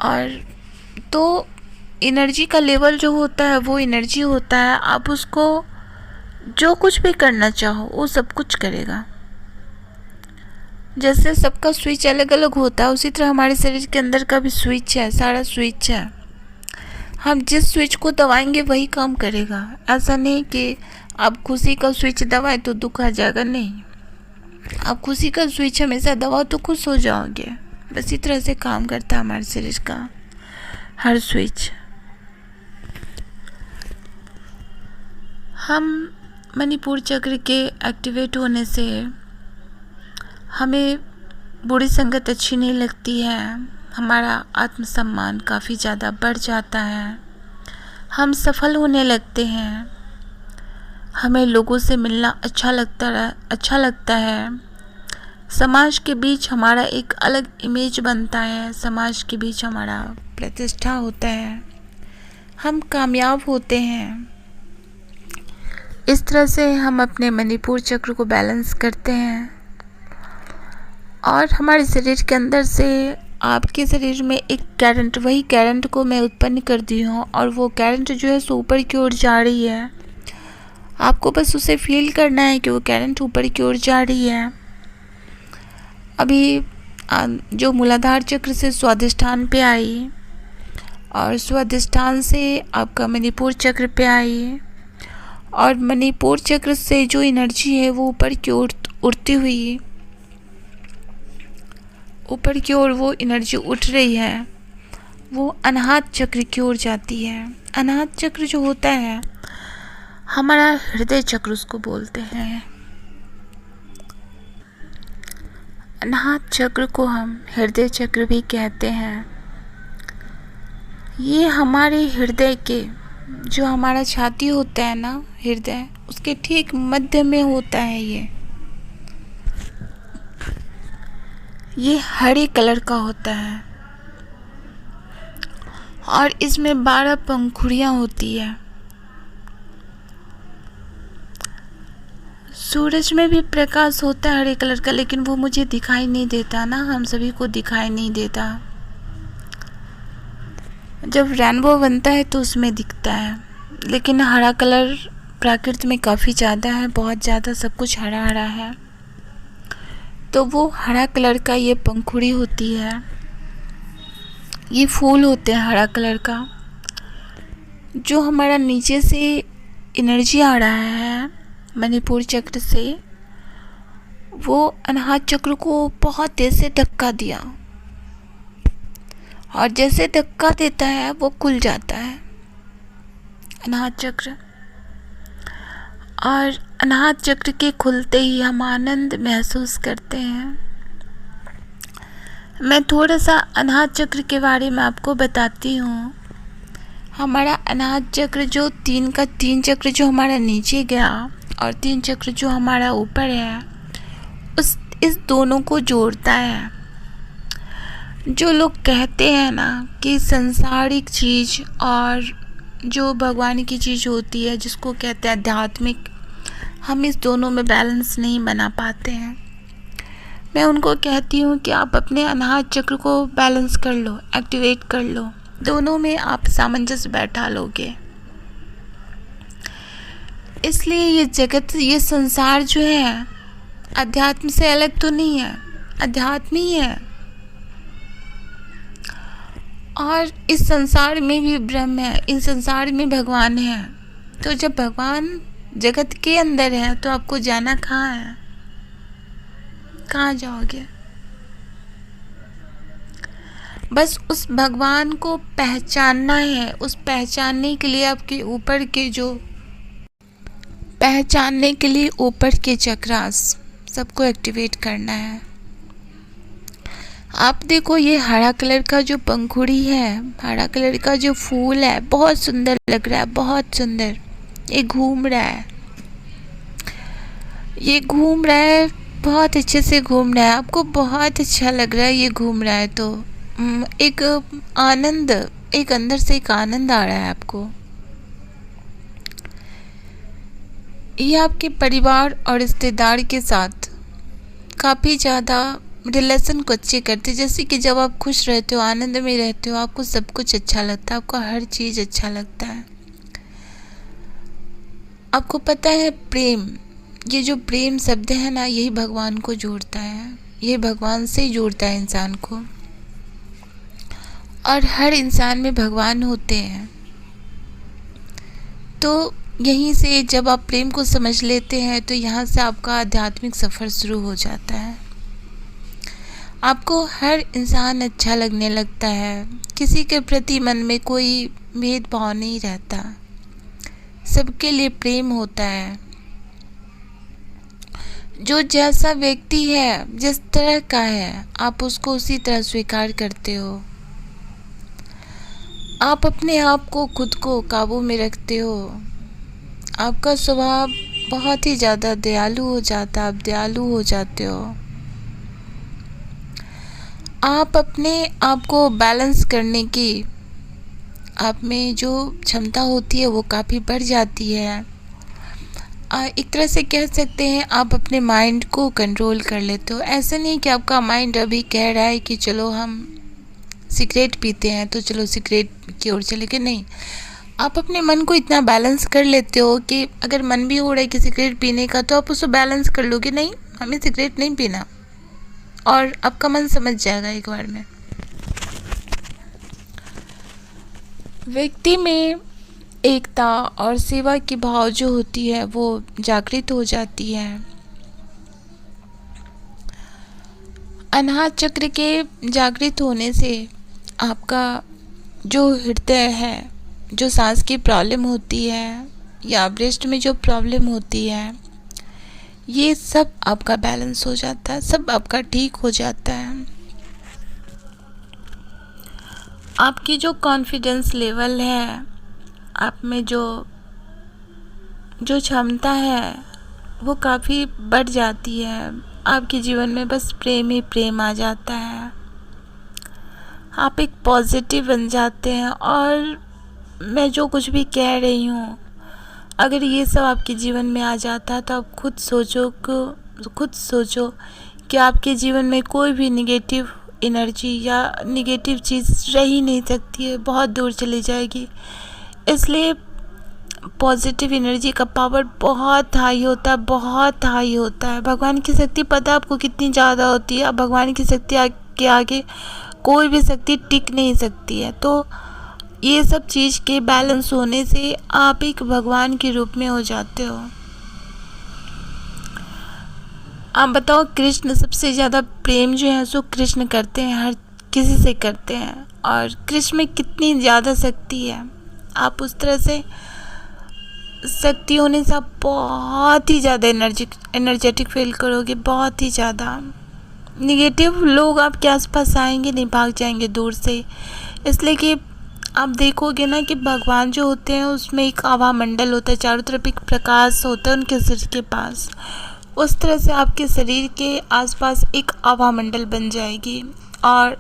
और तो एनर्जी का लेवल जो होता है वो एनर्जी होता है। आप उसको जो कुछ भी करना चाहो वो सब कुछ करेगा। जैसे सबका स्विच अलग अलग होता है, उसी तरह हमारे शरीर के अंदर का भी स्विच है, सारा स्विच है। हम जिस स्विच को दबाएंगे वही काम करेगा। ऐसा नहीं कि आप खुशी का स्विच दबाएं तो दुख आ जाएगा, नहीं, आप खुशी का स्विच हमेशा दबाओ तो खुश हो जाओगे। बस इसी तरह से काम करता है हमारे शरीर का हर स्विच। हम मणिपुर चक्र के एक्टिवेट होने से हमें बुरी संगत अच्छी नहीं लगती है, हमारा आत्मसम्मान काफ़ी ज़्यादा बढ़ जाता है, हम सफल होने लगते हैं, हमें लोगों से मिलना अच्छा लगता है। समाज के बीच हमारा एक अलग इमेज बनता है, समाज के बीच हमारा प्रतिष्ठा होता है, हम कामयाब होते हैं। इस तरह से हम अपने मणिपुर चक्र को बैलेंस करते हैं और हमारे शरीर के अंदर से आपके शरीर में एक करंट, वही करंट को मैं उत्पन्न कर दी हूँ और वो करंट जो है सो ऊपर की ओर जा रही है। आपको बस उसे फील करना है कि वो करंट ऊपर की ओर जा रही है। अभी जो मूलाधार चक्र से स्वादिष्ठान पे आई और स्वादिष्ठान से आपका मणिपुर चक्र पे आई और मणिपुर चक्र से जो एनर्जी है वो ऊपर की ओर उड़ती हुई, ऊपर की ओर वो एनर्जी उठ रही है, वो अनाहत चक्र की ओर जाती है। अनाहत चक्र जो होता है हमारा हृदय चक्र उसको बोलते हैं। अनाहत चक्र को हम हृदय चक्र भी कहते हैं। ये हमारे हृदय के, जो हमारा छाती होता है ना, हृदय, उसके ठीक मध्य में होता है। ये हरे कलर का होता है और इसमें 12 पंखुड़ियाँ होती है। सूरज में भी प्रकाश होता है हरे कलर का, लेकिन वो मुझे दिखाई नहीं देता ना, हम सभी को दिखाई नहीं देता। जब रेनबो बनता है तो उसमें दिखता है, लेकिन हरा कलर प्रकृति में काफ़ी ज़्यादा है, बहुत ज़्यादा, सब कुछ हरा हरा है। तो वो हरा कलर का ये पंखुड़ी होती है, ये फूल होते हैं हरा कलर का। जो हमारा नीचे से एनर्जी आ रहा है मणिपुर चक्र से, वो अनाहत चक्र को बहुत तेज से धक्का दिया और जैसे धक्का देता है वो खुल जाता है अनाहत चक्र। और अनाहत चक्र के खुलते ही हम आनंद महसूस करते हैं। मैं थोड़ा सा अनाहत चक्र के बारे में आपको बताती हूँ। हमारा अनाहत चक्र जो 3 का 3 चक्र जो हमारा नीचे गया और 3 चक्र जो हमारा ऊपर है, इस दोनों को जोड़ता है। जो लोग कहते हैं ना कि संसारिक चीज़ और जो भगवान की चीज़ होती है, जिसको कहते हैं आध्यात्मिक, हम इस दोनों में बैलेंस नहीं बना पाते हैं। मैं उनको कहती हूँ कि आप अपने अनाहत चक्र को बैलेंस कर लो, एक्टिवेट कर लो, दोनों में आप सामंजस्य बैठा लोगे। इसलिए ये जगत, ये संसार जो है अध्यात्म से अलग तो नहीं है, अध्यात्म ही है। और इस संसार में भी ब्रह्म है, इस संसार में भगवान है। तो जब भगवान जगत के अंदर है तो आपको जाना कहाँ है, कहाँ जाओगे? बस उस भगवान को पहचानना है। उस पहचानने के लिए आपके ऊपर के जो पहचानने के लिए ऊपर के चक्रास सबको एक्टिवेट करना है। आप देखो, ये हरा कलर का जो पंखुड़ी है, हरा कलर का जो फूल है, बहुत सुंदर लग रहा है, बहुत सुंदर। ये घूम रहा है, ये घूम रहा है, बहुत अच्छे से घूम रहा है। आपको बहुत अच्छा लग रहा है ये घूम रहा है तो एक आनंद, एक अंदर से एक आनंद आ रहा है आपको। ये आपके परिवार और रिश्तेदार के साथ काफ़ी ज़्यादा रिलेशन को अच्छे करते। जैसे कि जब आप खुश रहते हो, आनंद में रहते हो, आपको सब कुछ अच्छा लगता है, आपको हर चीज़ अच्छा लगता है। आपको पता है प्रेम, ये जो प्रेम शब्द है ना, यही भगवान को जोड़ता है, ये भगवान से ही जोड़ता है इंसान को। और हर इंसान में भगवान होते हैं। तो यहीं से जब आप प्रेम को समझ लेते हैं तो यहाँ से आपका आध्यात्मिक सफ़र शुरू हो जाता है। आपको हर इंसान अच्छा लगने लगता है, किसी के प्रति मन में कोई भेदभाव नहीं रहता, सबके लिए प्रेम होता है। जो जैसा व्यक्ति है, जिस तरह का है, आप उसको उसी तरह स्वीकार करते हो। आप अपने आप को, खुद को काबू में रखते हो। आपका स्वभाव बहुत ही ज़्यादा दयालु हो जाता है, आप दयालु हो जाते हो। आप अपने आप को बैलेंस करने की आप में जो क्षमता होती है वो काफ़ी बढ़ जाती है। एक तरह से कह सकते हैं आप अपने माइंड को कंट्रोल कर लेते हो। ऐसा नहीं कि आपका माइंड अभी कह रहा है कि चलो हम सिगरेट पीते हैं तो चलो सिगरेट की ओर चले गए, नहीं। आप अपने मन को इतना बैलेंस कर लेते हो कि अगर मन भी हो रहा है कि सिगरेट पीने का, तो आप उसको बैलेंस कर लोगे, नहीं हमें सिगरेट नहीं पीना, और आपका मन समझ जाएगा एक बार में। व्यक्ति में एकता और सेवा की भाव जो होती है वो जागृत हो जाती है। अनाहत चक्र के जागृत होने से आपका जो हृदय है, जो सांस की प्रॉब्लम होती है या ब्रेस्ट में जो प्रॉब्लम होती है, ये सब आपका बैलेंस हो जाता है, सब आपका ठीक हो जाता है। आपकी जो कॉन्फिडेंस लेवल है, आप में जो क्षमता है वो काफ़ी बढ़ जाती है। आपके जीवन में बस प्रेम ही प्रेम आ जाता है। आप एक पॉजिटिव बन जाते हैं। और मैं जो कुछ भी कह रही हूँ, अगर ये सब आपके जीवन में आ जाता है तो आप खुद सोचो कि आपके जीवन में कोई भी निगेटिव एनर्जी या निगेटिव चीज़ रह ही नहीं सकती है, बहुत दूर चली जाएगी। इसलिए पॉजिटिव एनर्जी का पावर बहुत हाई होता है, बहुत हाई होता है। भगवान की शक्ति पता है आपको कितनी ज़्यादा होती है। भगवान की शक्ति के आगे कोई भी शक्ति टिक नहीं सकती है। तो ये सब चीज़ के बैलेंस होने से आप एक भगवान के रूप में हो जाते हो। आप बताओ, कृष्ण सबसे ज़्यादा प्रेम जो है सो कृष्ण करते हैं, हर किसी से करते हैं, और कृष्ण में कितनी ज़्यादा शक्ति है। आप उस तरह से शक्ति होने से आप बहुत ही ज़्यादा एनर्जेटिक फील करोगे, बहुत ही ज़्यादा। निगेटिव लोग आपके आसपास आएंगे नहीं, भाग जाएंगे दूर से। इसलिए कि आप देखोगे ना कि भगवान जो होते हैं उसमें एक आभा मंडल होता है, चारों तरफ एक प्रकाश होता है उनके सिर के पास। उस तरह से आपके शरीर के आसपास एक आभा मंडल बन जाएगी, और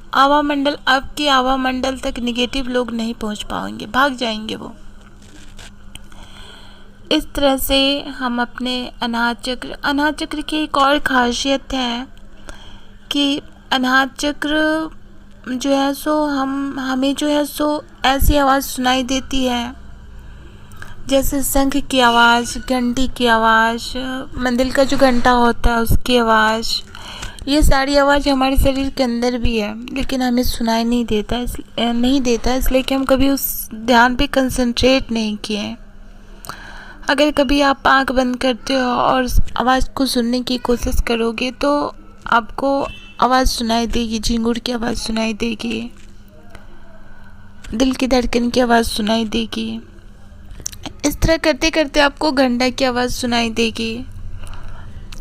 आपके आभा मंडल तक निगेटिव लोग नहीं पहुंच पाएंगे, भाग जाएंगे वो। इस तरह से हम अपने अनाहत चक्र की एक और ख़ासियत है कि अनाहत चक्र जो है सो हमें जो है सो ऐसी आवाज़ सुनाई देती है, जैसे शंख की आवाज़, घंटी की आवाज़, मंदिर का जो घंटा होता है उसकी आवाज़। ये सारी आवाज़ हमारे शरीर के अंदर भी है, लेकिन हमें सुनाई नहीं देता, इसलिए कि हम कभी उस ध्यान पे कंसंट्रेट नहीं किए। अगर कभी आप आँख बंद करते हो और उस आवाज़ को सुनने की कोशिश करोगे तो आपको आवाज़ सुनाई देगी, झिंगुर की आवाज़ सुनाई देगी, दिल की धड़कन की आवाज़ सुनाई देगी। इस तरह करते करते आपको घंटा की आवाज़ सुनाई देगी।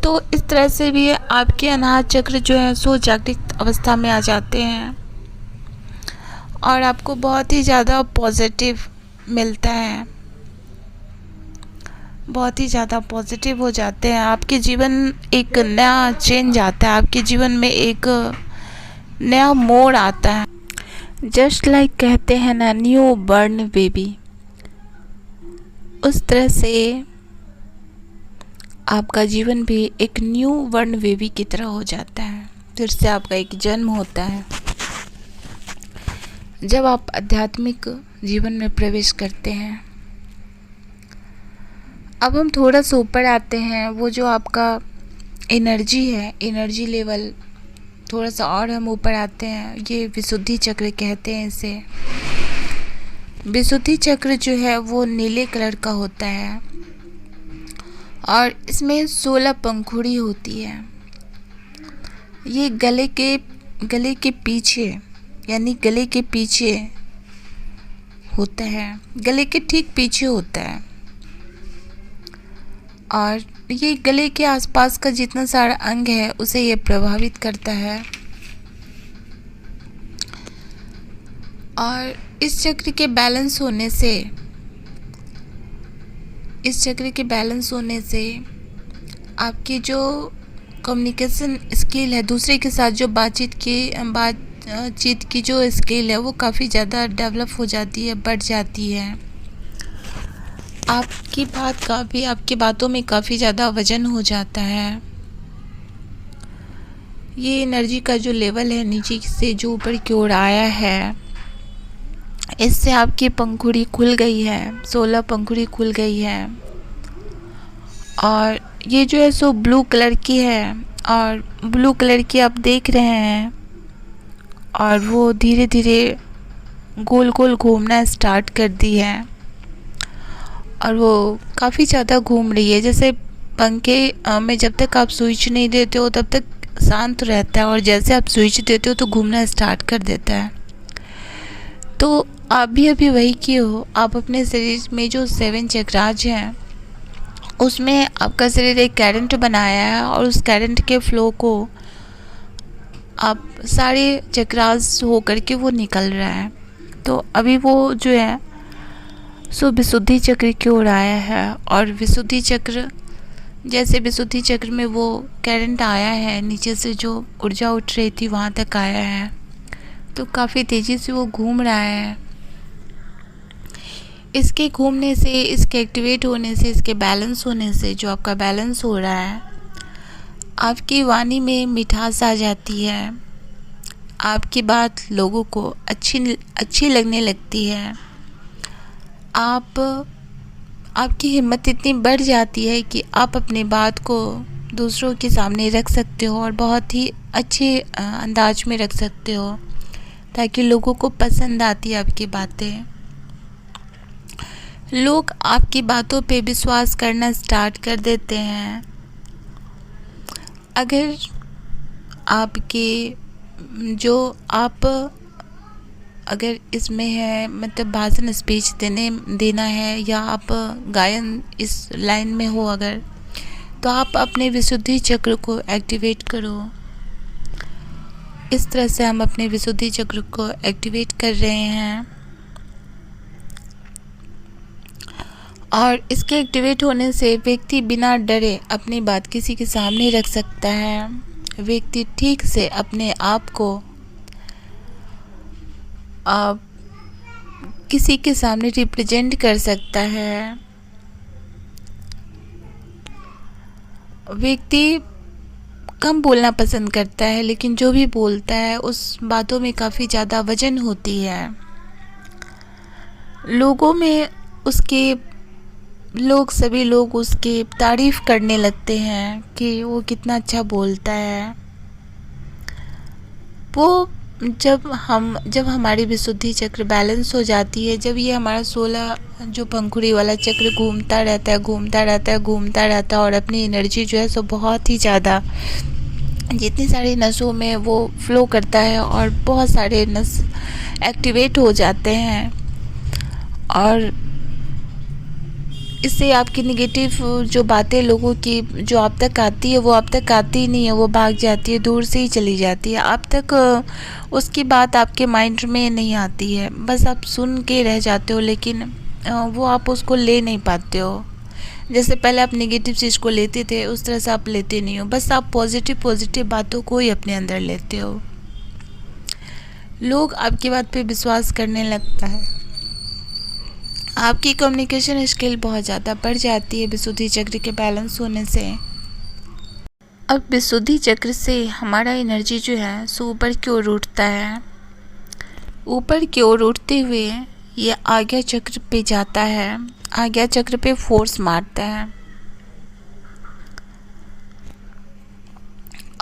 तो इस तरह से भी आपके अनाहत चक्र जो है सो जागृत अवस्था में आ जाते हैं, और आपको बहुत ही ज़्यादा पॉजिटिव मिलता है, बहुत ही ज़्यादा पॉजिटिव हो जाते हैं। आपके जीवन एक नया चेंज आता है, आपके जीवन में एक नया मोड़ आता है। जस्ट लाइक कहते हैं ना, न्यू बॉर्न बेबी, उस तरह से आपका जीवन भी एक न्यू बॉर्न बेबी की तरह हो जाता है। फिर से आपका एक जन्म होता है जब आप आध्यात्मिक जीवन में प्रवेश करते हैं। अब हम थोड़ा सा ऊपर आते हैं, वो जो आपका एनर्जी है, एनर्जी लेवल थोड़ा सा और हम ऊपर आते हैं। ये विशुद्धि चक्र कहते हैं इसे। विशुद्धि चक्र जो है वो नीले कलर का होता है, और इसमें 16 पंखुड़ी होती है। ये गले के पीछे, यानी गले के पीछे होता है, गले के ठीक पीछे होता है। और ये गले के आसपास का जितना सारा अंग है उसे ये प्रभावित करता है। और इस चक्र के बैलेंस होने से आपकी जो कम्युनिकेशन स्किल है, दूसरे के साथ जो बातचीत की जो स्किल है वो काफ़ी ज़्यादा डेवलप हो जाती है, बढ़ जाती है। आपकी बातों में काफ़ी ज़्यादा वजन हो जाता है। ये एनर्जी का जो लेवल है नीचे से जो ऊपर की ओर आया है, इससे आपकी पंखुड़ी खुल गई है, 16 पंखुड़ी खुल गई है। और ये जो है सो ब्लू कलर की है, और ब्लू कलर की आप देख रहे हैं, और वो धीरे धीरे गोल गोल घूमना स्टार्ट कर दी है। और वो काफ़ी ज़्यादा घूम रही है। जैसे पंखे में जब तक आप स्विच नहीं देते हो तब तक शांत रहता है, और जैसे आप स्विच देते हो तो घूमना स्टार्ट कर देता है। तो आप भी अभी वही किए हो। आप अपने शरीर में जो 7 चक्रास हैं उसमें आपका शरीर एक करंट बनाया है, और उस करंट के फ्लो को आप सारे चक्रास हो करके वो निकल रहा है। तो अभी वो जो है सो विशुद्धि चक्र की ओर आया है, और विशुद्धि चक्र जैसे विशुद्धि चक्र में वो करंट आया है, नीचे से जो ऊर्जा उठ रही थी वहाँ तक आया है, तो काफ़ी तेज़ी से वो घूम रहा है। इसके घूमने से, इसके एक्टिवेट होने से, इसके बैलेंस होने से, जो आपका बैलेंस हो रहा है, आपकी वाणी में मिठास आ जाती है। आपकी बात लोगों को अच्छी लगने लगती है। आपकी हिम्मत इतनी बढ़ जाती है कि आप अपनी बात को दूसरों के सामने रख सकते हो, और बहुत ही अच्छे अंदाज में रख सकते हो, ताकि लोगों को पसंद आती है आपकी बातें। लोग आपकी बातों पे विश्वास करना स्टार्ट कर देते हैं। अगर अगर इसमें है, मतलब भाषण स्पीच देना है, या आप गायन इस लाइन में हो अगर, तो आप अपने विशुद्धि चक्र को एक्टिवेट करो। इस तरह से हम अपने विशुद्धि चक्र को एक्टिवेट कर रहे हैं, और इसके एक्टिवेट होने से व्यक्ति बिना डरे अपनी बात किसी के सामने रख सकता है। व्यक्ति ठीक से अपने आप को किसी के सामने रिप्रेजेंट कर सकता है। व्यक्ति कम बोलना पसंद करता है, लेकिन जो भी बोलता है उस बातों में काफ़ी ज़्यादा वजन होती है। सभी लोग उसकी तारीफ़ करने लगते हैं कि वो कितना अच्छा बोलता है। वो जब हमारी विशुद्धि चक्र बैलेंस हो जाती है, जब ये हमारा 16 जो पंखुड़ी वाला चक्र घूमता रहता है, और अपनी एनर्जी जो है सो बहुत ही ज़्यादा जितनी सारी नसों में वो फ्लो करता है, और बहुत सारे नस एक्टिवेट हो जाते हैं, और इससे आपकी निगेटिव जो बातें लोगों की जो आप तक आती है, वो आप तक आती ही नहीं है, वो भाग जाती है, दूर से ही चली जाती है। आप तक उसकी बात आपके माइंड में नहीं आती है, बस आप सुन के रह जाते हो, लेकिन वो आप उसको ले नहीं पाते हो। जैसे पहले आप नेगेटिव चीज़ को लेते थे, उस तरह से आप लेते नहीं हो, बस आप पॉजिटिव बातों को ही अपने अंदर लेते हो। लोग आपकी बात पे विश्वास करने लगता है। आपकी कम्युनिकेशन स्किल बहुत ज़्यादा बढ़ जाती है विशुद्धि चक्र के बैलेंस होने से। अब विशुद्धि चक्र से हमारा एनर्जी जो है सो ऊपर की ओर उठता है। ऊपर की ओर उठते हुए ये आज्ञा चक्र पे जाता है, आज्ञा चक्र पे फोर्स मारता है,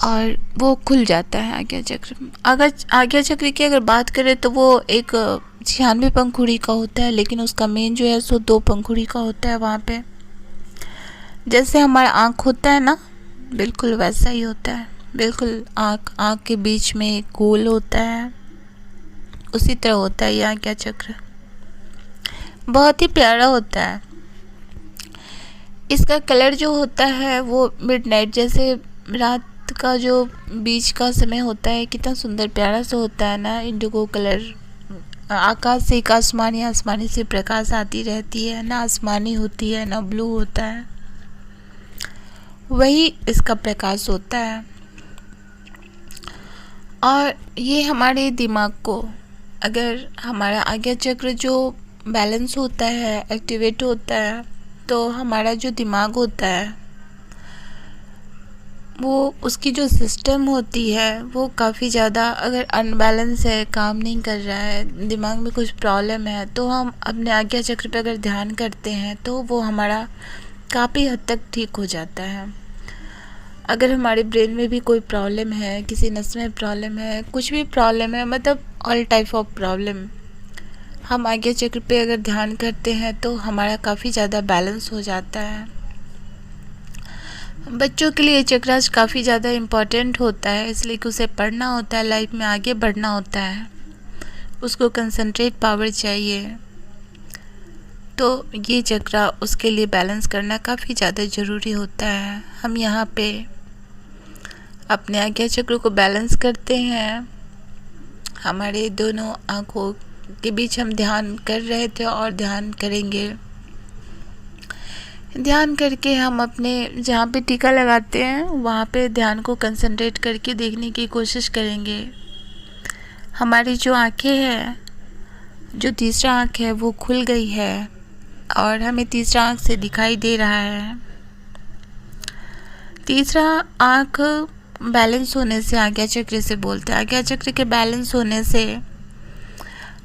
और वो खुल जाता है आज्ञा चक्र। अगर आज्ञा चक्र की अगर बात करें तो वो एक 96 पंखुड़ी का होता है, लेकिन उसका मेन जो है सो 2 पंखुड़ी का होता है। वहाँ पे जैसे हमारा आँख होता है ना, बिल्कुल वैसा ही होता है। बिल्कुल आँख के बीच में एक गोल होता है, उसी तरह होता है ये आज्ञा चक्र। बहुत ही प्यारा होता है। इसका कलर जो होता है वो मिडनाइट, जैसे रात का जो बीच का समय होता है, कितना सुंदर प्यारा सा होता है ना, इंडिगो कलर। आकाश से एक आसमानी से प्रकाश आती रहती है ना, आसमानी होती है ना ब्लू होता है, वही इसका प्रकाश होता है। और ये हमारे दिमाग को, अगर हमारा आज्ञा चक्र जो बैलेंस होता है, एक्टिवेट होता है, तो हमारा जो दिमाग होता है वो उसकी जो सिस्टम होती है वो काफ़ी ज़्यादा अगर अनबैलेंस है, काम नहीं कर रहा है, दिमाग में कुछ प्रॉब्लम है, तो हम अपने आज्ञा चक्र पे अगर ध्यान करते हैं तो वो हमारा काफ़ी हद तक ठीक हो जाता है। अगर हमारे ब्रेन में भी कोई प्रॉब्लम है, किसी नस में प्रॉब्लम है, कुछ भी प्रॉब्लम है, मतलब ऑल टाइप ऑफ प्रॉब्लम, हम आज्ञा चक्र पे अगर ध्यान करते हैं तो हमारा काफ़ी ज़्यादा बैलेंस हो जाता है। बच्चों के लिए चक्रास काफ़ी ज़्यादा इम्पॉर्टेंट होता है, इसलिए कि उसे पढ़ना होता है, लाइफ में आगे बढ़ना होता है, उसको कंसंट्रेट पावर चाहिए, तो ये चक्रा उसके लिए बैलेंस करना काफ़ी ज़्यादा ज़रूरी होता है। हम यहाँ पे अपने आज्ञा चक्र को बैलेंस करते हैं। हमारे दोनों आँखों के बीच हम ध्यान कर रहे थे और ध्यान करेंगे। ध्यान करके हम अपने जहाँ पे टीका लगाते हैं वहाँ पे ध्यान को कंसंट्रेट करके देखने की कोशिश करेंगे। हमारी जो आँखें हैं, जो तीसरा आँख है वो खुल गई है और हमें तीसरा आँख से दिखाई दे रहा है। तीसरा आँख बैलेंस होने से आज्ञा चक्र से बोलते हैं। आज्ञा चक्र के बैलेंस होने से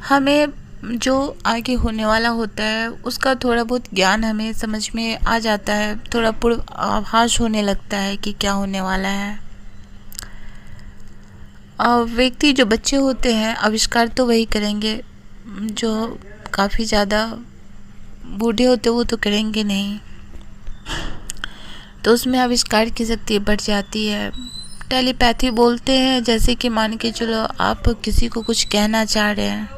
हमें जो आगे होने वाला होता है उसका थोड़ा बहुत ज्ञान हमें समझ में आ जाता है, थोड़ा पूर्वाभास होने लगता है कि क्या होने वाला है। व्यक्ति जो बच्चे होते हैं आविष्कार तो वही करेंगे, जो काफ़ी ज़्यादा बूढ़े होते वो तो करेंगे नहीं, तो उसमें आविष्कार की शक्ति बढ़ जाती है। टेलीपैथी बोलते हैं, जैसे कि मान के चलो आप किसी को कुछ कहना चाह रहे हैं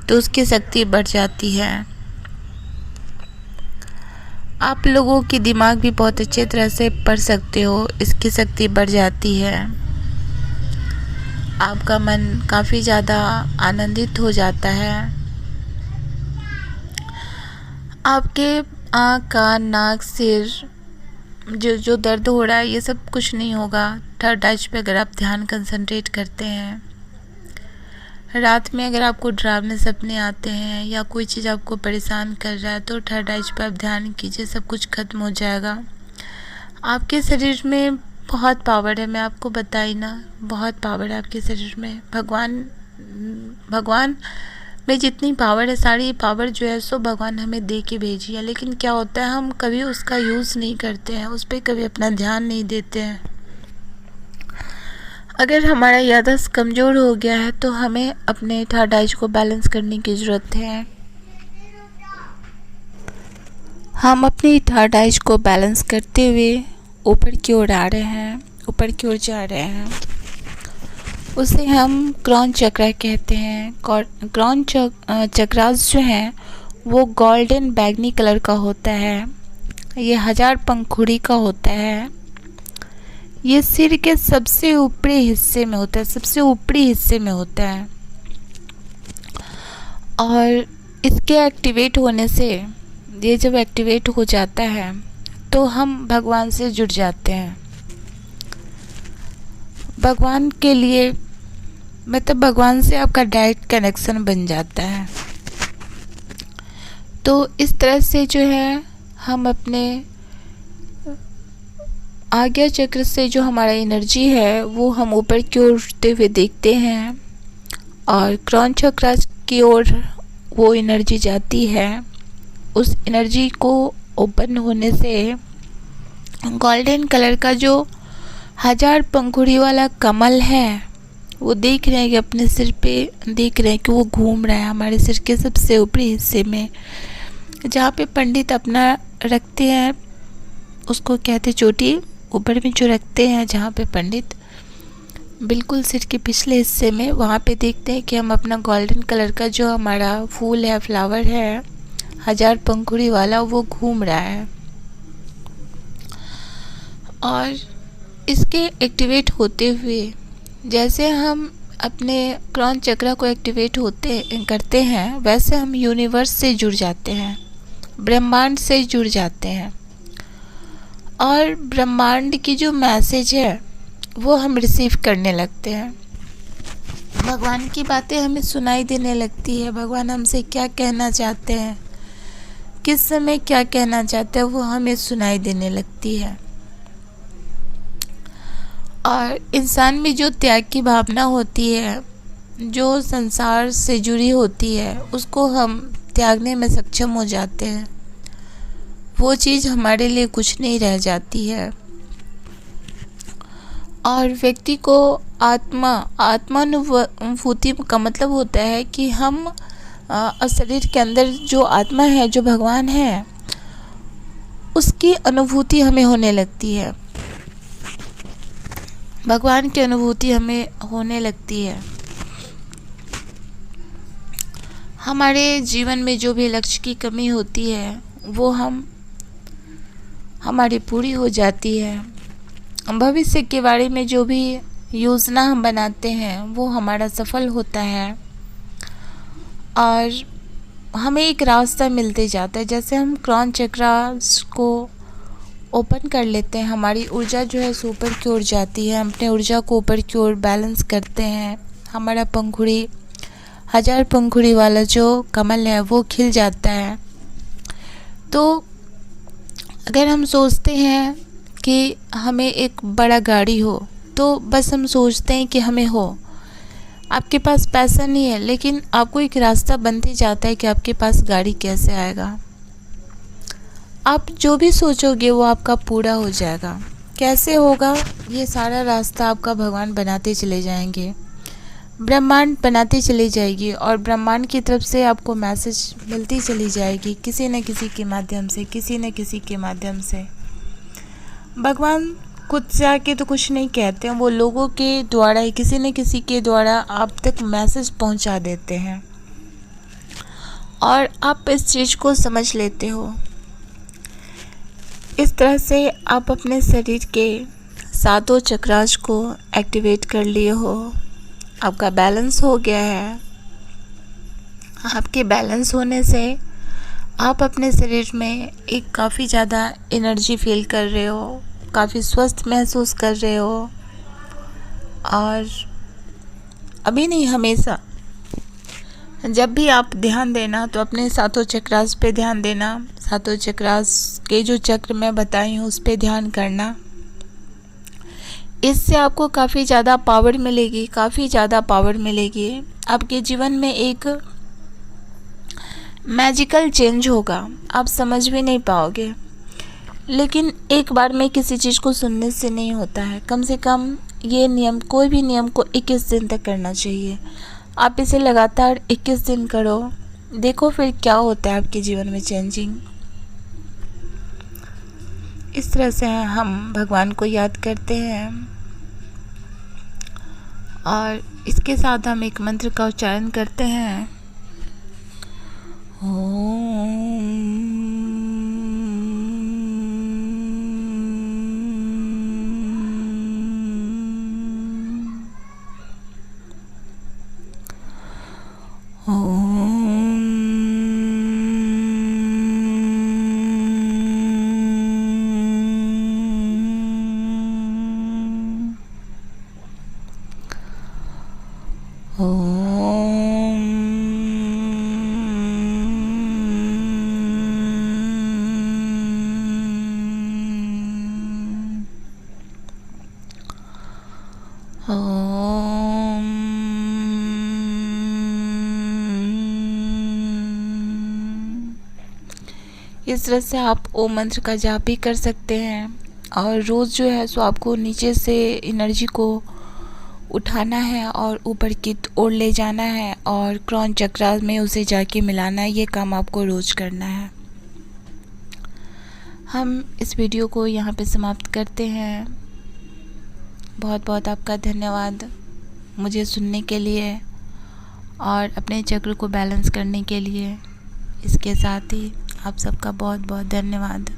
तो उसकी शक्ति बढ़ जाती है। आप लोगों की दिमाग भी बहुत अच्छे तरह से पढ़ सकते हो, इसकी शक्ति बढ़ जाती है। आपका मन काफ़ी ज़्यादा आनंदित हो जाता है। आपके आँख, कान, नाक, सिर जो दर्द हो रहा है ये सब कुछ नहीं होगा थर्ड आइज पे अगर आप ध्यान कंसंट्रेट करते हैं। रात में अगर आपको डरावने सपने आते हैं या कोई चीज़ आपको परेशान कर रहा है तो थर्ड आइज पे आप ध्यान कीजिए, सब कुछ खत्म हो जाएगा। आपके शरीर में बहुत पावर है, मैं आपको बताई ना, बहुत पावर है आपके शरीर में। भगवान में जितनी पावर है, सारी पावर जो है सो भगवान हमें दे के भेजी है, लेकिन क्या होता है हम कभी उसका यूज़ नहीं करते हैं, उस पर कभी अपना ध्यान नहीं देते हैं। अगर हमारा याददाश्त कमज़ोर हो गया है तो हमें अपने थर्ड आइज को बैलेंस करने की ज़रूरत है। हम अपनी थर्ड आइज को बैलेंस करते हुए ऊपर की ओर आ रहे हैं, ऊपर की ओर जा रहे हैं। उसे हम क्रॉन चक्र कहते हैं। क्रॉन चक्रास जो हैं वो गोल्डन बैगनी कलर का होता है। ये 1000 पंखुड़ी का होता है। ये सिर के सबसे ऊपरी हिस्से में होता है, सबसे ऊपरी हिस्से में होता है। और इसके एक्टिवेट होने से, ये जब एक्टिवेट हो जाता है तो हम भगवान से जुड़ जाते हैं। भगवान के लिए मतलब भगवान से आपका डायरेक्ट कनेक्शन बन जाता है। तो इस तरह से जो है हम अपने आज्ञा चक्र से जो हमारा एनर्जी है वो हम ऊपर की ओर उठते हुए देखते हैं और क्रॉन चक्र की ओर वो एनर्जी जाती है। उस एनर्जी को ओपन होने से गोल्डन कलर का जो 1000 पंखुड़ी वाला कमल है वो देख रहे हैं कि अपने सिर पे देख रहे हैं कि वो घूम रहा है हमारे सिर के सबसे ऊपरी हिस्से में, जहाँ पे पंडित अपना रखते हैं उसको कहते चोटी, ऊपर में जो रखते हैं जहाँ पे पंडित बिल्कुल सिर के पिछले हिस्से में, वहाँ पे देखते हैं कि हम अपना गोल्डन कलर का जो हमारा फूल है, फ्लावर है 1000 पंखुड़ी वाला, वो घूम रहा है। और इसके एक्टिवेट होते हुए जैसे हम अपने क्रॉन चक्र को एक्टिवेट करते हैं वैसे हम यूनिवर्स से जुड़ जाते हैं, ब्रह्मांड से जुड़ जाते हैं और ब्रह्मांड की जो मैसेज है वो हम रिसीव करने लगते हैं। भगवान की बातें हमें सुनाई देने लगती है, भगवान हमसे क्या कहना चाहते हैं। किस समय क्या कहना चाहता है वो हमें सुनाई देने लगती है। और इंसान में जो त्याग की भावना होती है, जो संसार से जुड़ी होती है, उसको हम त्यागने में सक्षम हो जाते हैं। वो चीज़ हमारे लिए कुछ नहीं रह जाती है। और व्यक्ति को आत्मानुभूति का मतलब होता है कि हम शरीर के अंदर जो आत्मा है, जो भगवान है, उसकी अनुभूति हमें होने लगती है। भगवान की अनुभूति हमें होने लगती है। हमारे जीवन में जो भी लक्ष्य की कमी होती है वो हमारी पूरी हो जाती है। भविष्य के बारे में जो भी योजना हम बनाते हैं वो हमारा सफल होता है और हमें एक रास्ता मिलते जाता है। जैसे हम क्रॉन चक्रास को ओपन कर लेते हैं, हमारी ऊर्जा जो है सो ऊपर की ओर जाती है। हम अपने ऊर्जा को ऊपर की ओर बैलेंस करते हैं। हमारा पंखुड़ी, 1000 पंखुड़ी वाला जो कमल है वो खिल जाता है। तो अगर हम सोचते हैं कि हमें एक बड़ा गाड़ी हो, तो बस हम सोचते हैं कि हमें हो। आपके पास पैसा नहीं है, लेकिन आपको एक रास्ता बनते जाता है कि आपके पास गाड़ी कैसे आएगा। आप जो भी सोचोगे वो आपका पूरा हो जाएगा। कैसे होगा, ये सारा रास्ता आपका भगवान बनाते चले जाएंगे, ब्रह्मांड बनाते चली जाएगी और ब्रह्मांड की तरफ से आपको मैसेज मिलती चली जाएगी, किसी न किसी के माध्यम से, किसी न किसी के माध्यम से। भगवान खुद से आके तो कुछ नहीं कहते हैं, वो लोगों के द्वारा ही, किसी न किसी के द्वारा आप तक मैसेज पहुंचा देते हैं और आप इस चीज़ को समझ लेते हो। इस तरह से आप अपने शरीर के 7 चक्रास को एक्टिवेट कर लिए हो। आपका बैलेंस हो गया है। आपके बैलेंस होने से आप अपने शरीर में एक काफ़ी ज़्यादा एनर्जी फील कर रहे हो, काफ़ी स्वस्थ महसूस कर रहे हो। और अभी नहीं, हमेशा जब भी आप ध्यान देना तो अपने 7 चक्रास पे ध्यान देना। 7 चक्रास के जो चक्र मैं बताई हूँ उस पे ध्यान करना। इससे आपको काफ़ी ज़्यादा पावर मिलेगी, काफ़ी ज़्यादा पावर मिलेगी। आपके जीवन में एक मैजिकल चेंज होगा, आप समझ भी नहीं पाओगे। लेकिन एक बार में किसी चीज़ को सुनने से नहीं होता है। कम से कम ये नियम, कोई भी नियम को 21 दिन तक करना चाहिए। आप इसे लगातार 21 दिन करो, देखो फिर क्या होता है आपके जीवन में चेंजिंग। इस तरह से हम भगवान को याद करते हैं और इसके साथ हम एक मंत्र का उच्चारण करते हैं। इस तरह से आप ओम मंत्र का जाप भी कर सकते हैं और रोज़ जो है सो आपको नीचे से एनर्जी को उठाना है और ऊपर की ओर ले जाना है और क्रॉन चक्रा में उसे जाके मिलाना है। ये काम आपको रोज़ करना है। हम इस वीडियो को यहाँ पे समाप्त करते हैं। बहुत बहुत आपका धन्यवाद मुझे सुनने के लिए और अपने चक्र को बैलेंस करने के लिए। इसके साथ ही आप सबका बहुत बहुत धन्यवाद।